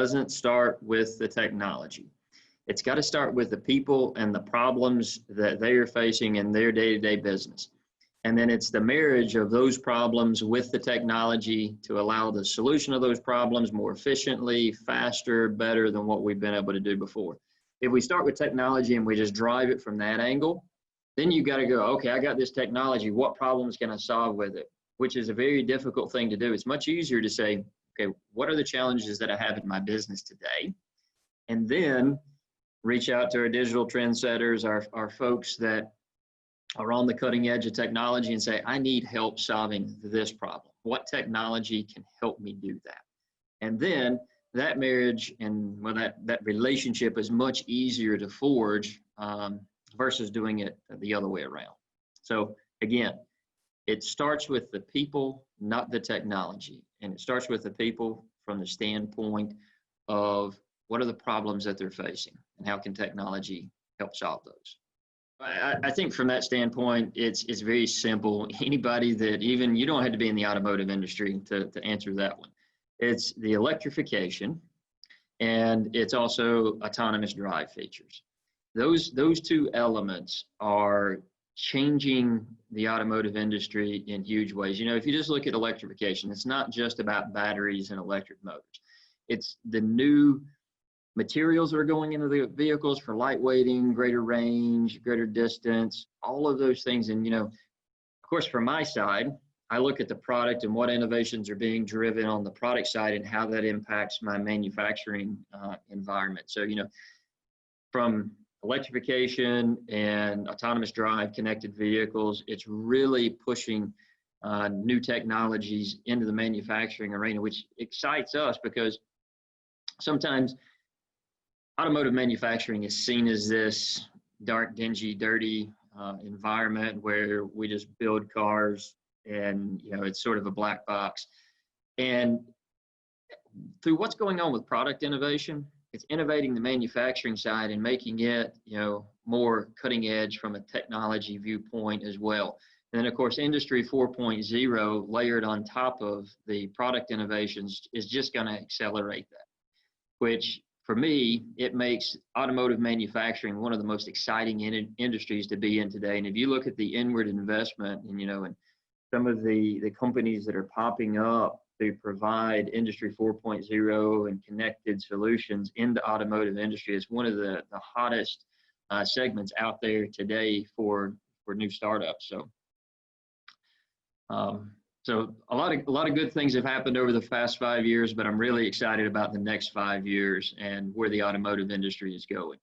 doesn't start with the technology. It's got to start with the people and the problems that they are facing in their day-to-day business. And then it's the marriage of those problems with the technology to allow the solution of those problems more efficiently, faster, better than what we've been able to do before. If we start with technology and we just drive it from that angle, then you got to go, okay, I got this technology. What problems can I solve with it? Which is a very difficult thing to do. It's much easier to say, okay, what are the challenges that I have in my business today? And then reach out to our digital trendsetters, our folks that are on the cutting edge of technology and say, I need help solving this problem. What technology can help me do that? And then that marriage and well, that relationship is much easier to forge versus doing it the other way around. So again, it starts with the people, not the technology. And it starts with the people from the standpoint of what are the problems that they're facing and how can technology help solve those. I think from that standpoint, it's very simple. Anybody that even, you don't have to be in the automotive industry to answer that one. It's the electrification and it's also autonomous drive features. Those two elements are changing the automotive industry in huge ways. You know, if you just look at electrification, it's not just about batteries and electric motors. It's the new materials that are going into the vehicles for lightweighting, greater range, greater distance, all of those things. And, you know, of course, from my side, I look at the product and what innovations are being driven on the product side and how that impacts my manufacturing environment. So, you know, from electrification and autonomous drive, connected vehicles, it's really pushing new technologies into the manufacturing arena, which excites us because sometimes automotive manufacturing is seen as this dark, dingy, dirty environment where we just build cars and, you know, it's sort of a black box. And through what's going on with product innovation, it's innovating the manufacturing side and making it, you know, more cutting edge from a technology viewpoint as well. And then, of course, Industry 4.0 layered on top of the product innovations is just going to accelerate that, which for me, it makes automotive manufacturing one of the most exciting industries to be in today. And if you look at the inward investment and, you know, and some of the companies that are popping up to provide Industry 4.0 and connected solutions in the automotive industry, is one of the hottest segments out there today for new startups. So a lot of good things have happened over the past 5 years, but I'm really excited about the next 5 years and where the automotive industry is going.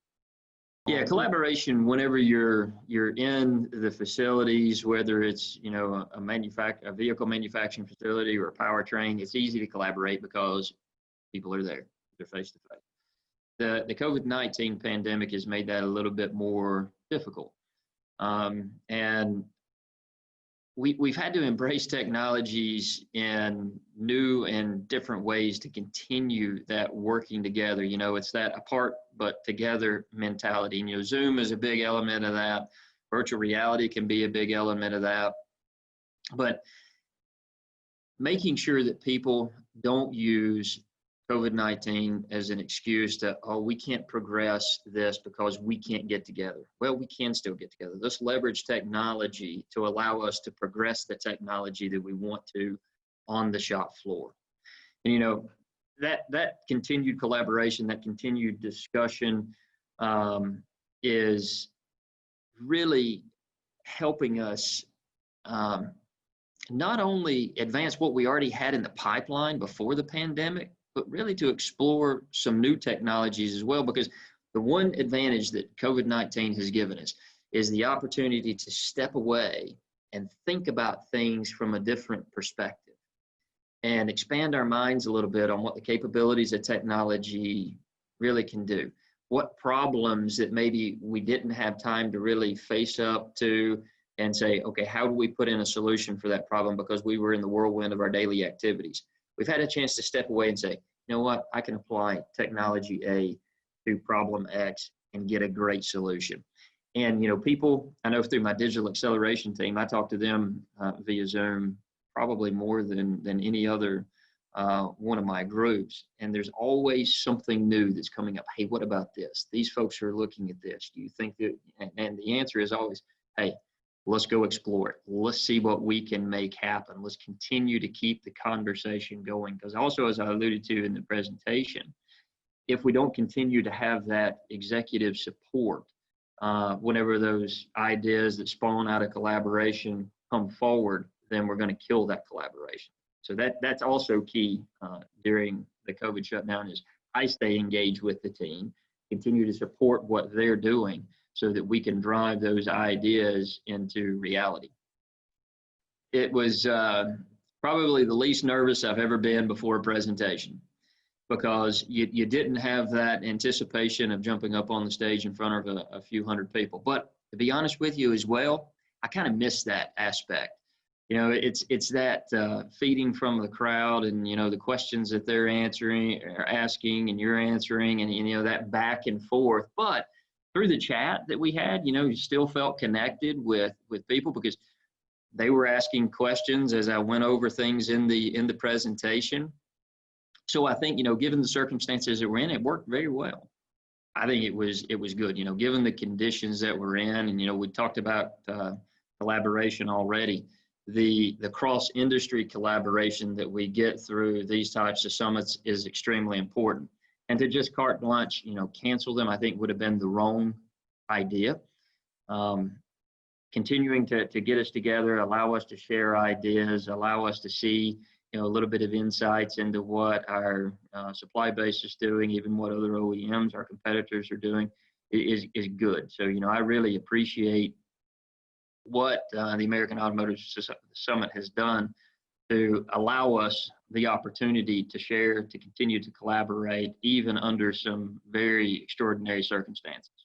Yeah, collaboration. Whenever you're in the facilities, whether it's, you know, a vehicle manufacturing facility or a powertrain, it's easy to collaborate because people are there. They're face to face. The COVID-19 pandemic has made that a little bit more difficult, and we've had to embrace technologies in new and different ways to continue that working together. You know, it's that apart but together mentality. And, you know, Zoom is a big element of that. Virtual reality can be a big element of that. But making sure that people don't use COVID-19 as an excuse to, oh, we can't progress this because we can't get together. Well, we can still get together. Let's leverage technology to allow us to progress the technology that we want to on the shop floor. And, you know, that continued collaboration, that continued discussion is really helping us not only advance what we already had in the pipeline before the pandemic, but really to explore some new technologies as well, because the one advantage that COVID-19 has given us is the opportunity to step away and think about things from a different perspective and expand our minds a little bit on what the capabilities of technology really can do. What problems that maybe we didn't have time to really face up to and say, okay, how do we put in a solution for that problem because we were in the whirlwind of our daily activities? We've had a chance to step away and say, you know what, I can apply technology A to problem X and get a great solution. And, you know, people, I know through my digital acceleration team, I talk to them via Zoom probably more than any other one of my groups, and there's always something new that's coming up. Hey, what about this? These folks are looking at this. Do you think that? And the answer is always, hey, let's go explore it. Let's see what we can make happen. Let's continue to keep the conversation going. Because also, as I alluded to in the presentation, if we don't continue to have that executive support, whenever those ideas that spawn out of collaboration come forward, then we're going to kill that collaboration. So that's also key during the COVID shutdown is I stay engaged with the team, continue to support what they're doing so that we can drive those ideas into reality. It was probably the least nervous I've ever been before a presentation, because you didn't have that anticipation of jumping up on the stage in front of a few hundred people. But to be honest with you as well, I kind of miss that aspect. You know, it's that feeding from the crowd, and the questions that they're asking, and you're answering, and that back and forth. But through the chat that we had, you still felt connected with people, because they were asking questions as I went over things in the presentation. So I think, given the circumstances that we're in, it worked very well. I think it was good, given the conditions that we're in, and, we talked about collaboration already. The cross-industry collaboration that we get through these types of summits is extremely important. And to just carte blanche, cancel them, I think would have been the wrong idea. Continuing to get us together, allow us to share ideas, allow us to see a little bit of insights into what our supply base is doing, even what other OEMs, our competitors, are doing, is good. So, I really appreciate what the American Automotive Summit has done to allow us the opportunity to share, to continue to collaborate, even under some very extraordinary circumstances.